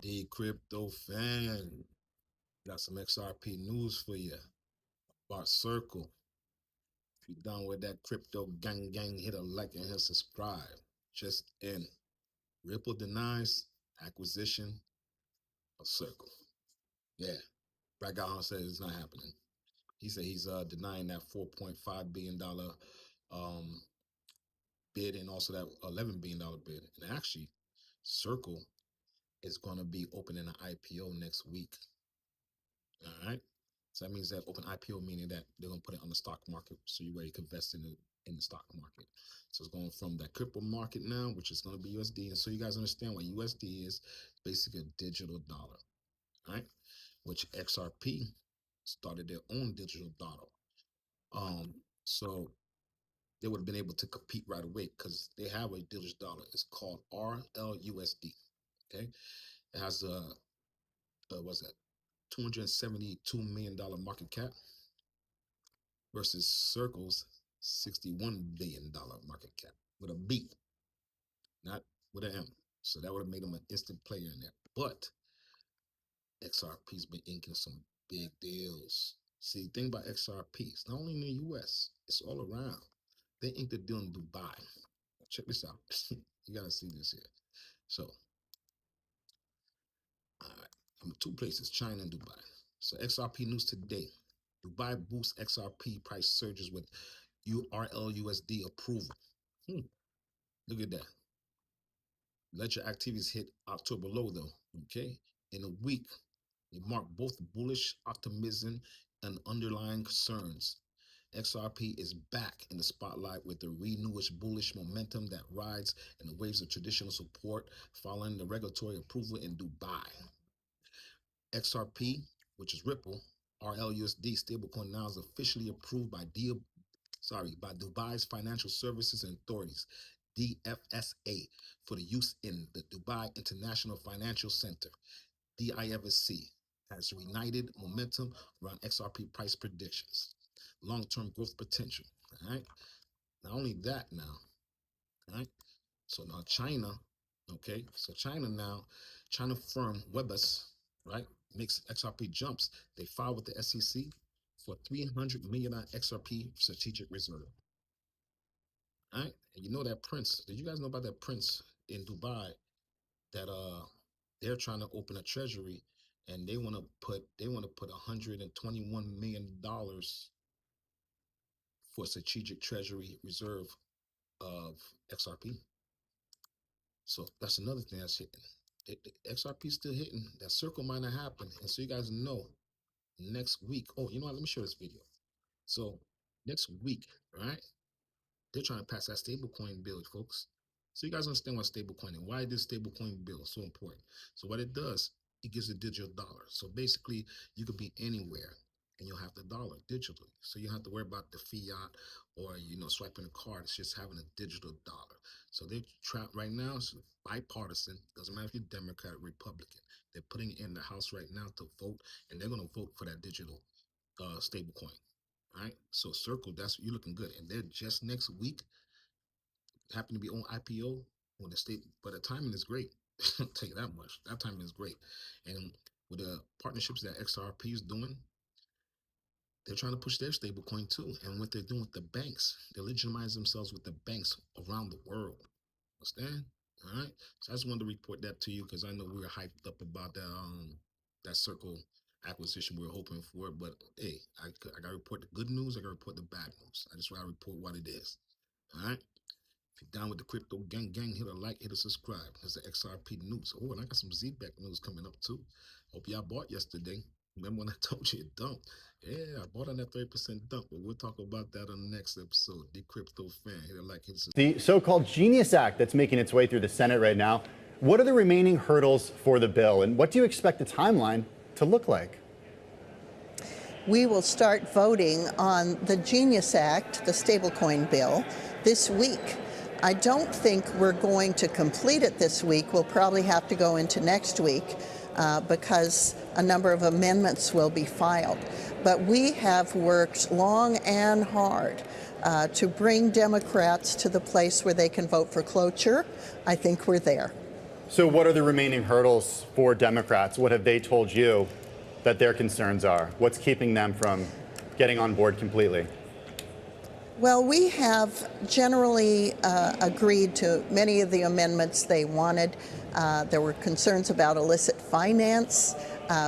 The crypto fan. Got some XRP news for you about Circle. If you're done with that crypto gang, hit a like and hit subscribe. Just in. Ripple denies acquisition of Circle. Yeah. Brad Garlinghouse said it's not happening. He said he's denying that $4.5 billion um, bid and also that $11 billion bid. And actually, Circle is going to be opening an IPO next week. All right. So that means that open IPO, meaning that they're going to put it on the stock market, so you're ready to invest in the stock market. So it's going from that crypto market now, which is going to be USD. And so you guys understand what USD is basically a digital dollar, right? Which XRP started their own digital dollar. So they would have been able to compete right away because they have a digital dollar. It's called RLUSD. Okay, it has what's that? $272 million market cap versus Circle's $61 billion market cap with a B, not with an M. So that would have made them an instant player in there. But XRP's been inking some big deals. See, the thing about XRP, it's not only in the US, it's all around. They inked a deal in Dubai. Check this out. You gotta see this here. So, all right, I'm two places, China and Dubai. So XRP news today. Dubai boosts XRP price surges with RLUSD approval. Look at that. Ledger activities hit October low though. Okay. In a week, they marked both bullish optimism and underlying concerns. XRP is back in the spotlight with the renewed bullish momentum that rides in the waves of traditional support following the regulatory approval in Dubai. XRP, which is Ripple, RLUSD stablecoin now is officially approved by Dubai's Financial Services and Authorities, DFSA, for the use in the Dubai International Financial Center. DIFSC has reignited momentum around XRP price predictions, long-term growth potential. All right. Not only that now, all right. So now China, okay. So China firm Webus, right, makes XRP jumps. They filed with the SEC for 300 million XRP strategic reserve. All right. And you know that Prince, did you guys know about that Prince in Dubai that they're trying to open a treasury and they want to put $121 million for strategic treasury reserve of XRP. So that's another thing that's hitting. XRP is still hitting. That circle might not happen. And so you guys know next week. Oh, you know what? Let me show this video. So next week, right? They're trying to pass that stablecoin bill, folks. So you guys understand what stablecoin and why this stablecoin bill is so important. So what it does, it gives a digital dollar. So basically, you could be anywhere and you'll have the dollar digitally. So you don't have to worry about the fiat or swiping a card. It's just having a digital dollar. So they're trapped right now. It's bipartisan. Doesn't matter if you're Democrat or Republican. They're putting it in the House right now to vote, and they're going to vote for that digital stablecoin. All right. So Circle, that's you're looking good. And then just next week, happen to be on IPO when the state, but the timing is great. I'll tell you that much. That timing is great. And with the partnerships that XRP is doing, they're trying to push their stablecoin too. And what they're doing with the banks, they legitimize themselves with the banks around the world. Understand? All right. So I just wanted to report that to you because I know we were hyped up about that Circle acquisition we were hoping for. But hey, I got to report the good news. I got to report the bad news. I just want to report what it is. All right. If you're down with the crypto gang, hit a like, hit a subscribe. There's the XRP news. Oh, and I got some Z-Back news coming up too. Hope y'all bought yesterday. Remember when I told you it dumped? Yeah, I bought on that 30% dump, but we'll talk about that on the next episode. The crypto fan, hit a like, hit a subscribe. The so-called Genius Act that's making its way through the Senate right now. What are the remaining hurdles for the bill, and what do you expect the timeline to look like? We will start voting on the Genius Act, the stablecoin bill, this week. I don't think we're going to complete it this week. We'll probably have to go into next week because a number of amendments will be filed. But we have worked long and hard to bring Democrats to the place where they can vote for cloture. I think we're there. So what are the remaining hurdles for Democrats? What have they told you that their concerns are? What's keeping them from getting on board completely? Well, we have generally agreed to many of the amendments they wanted. There were concerns about illicit finance.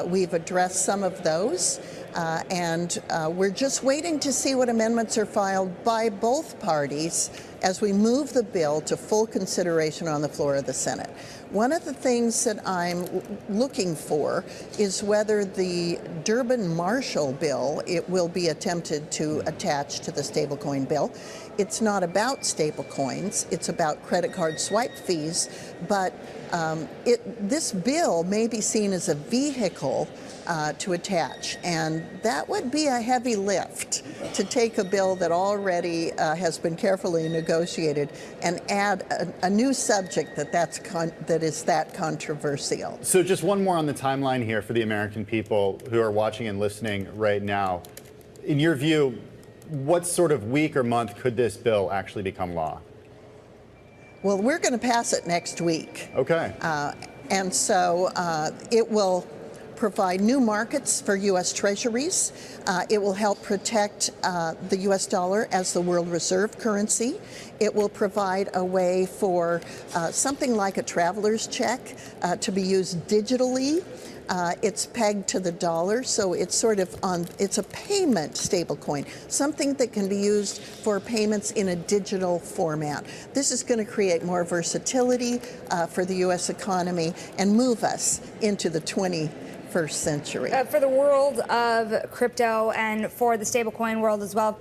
We've addressed some of those. And we're just waiting to see what amendments are filed by both parties as we move the bill to full consideration on the floor of the Senate. One of the things that I'm looking for is whether the Durbin-Marshall bill, it will be attempted to attach to the stablecoin bill. It's not about stablecoins, it's about credit card swipe fees, but this bill may be seen as a vehicle to attach, and that would be a heavy lift to take a bill that already has been carefully negotiated and add a new subject that is that controversial. So just one more on the timeline here for the American people who are watching and listening right now. In your view, what sort of week or month could this bill actually become law? Well, we're going to pass it next week. Okay. And so it will provide new markets for U.S. treasuries. It will help protect the U.S. dollar as the world reserve currency. It will provide a way for something like a traveler's check to be used digitally. It's pegged to the dollar, so it's sort of it's a payment stablecoin, something that can be used for payments in a digital format. This is going to create more versatility for the U.S. economy and move us into the 21st century. For the world of crypto and for the stablecoin world as well,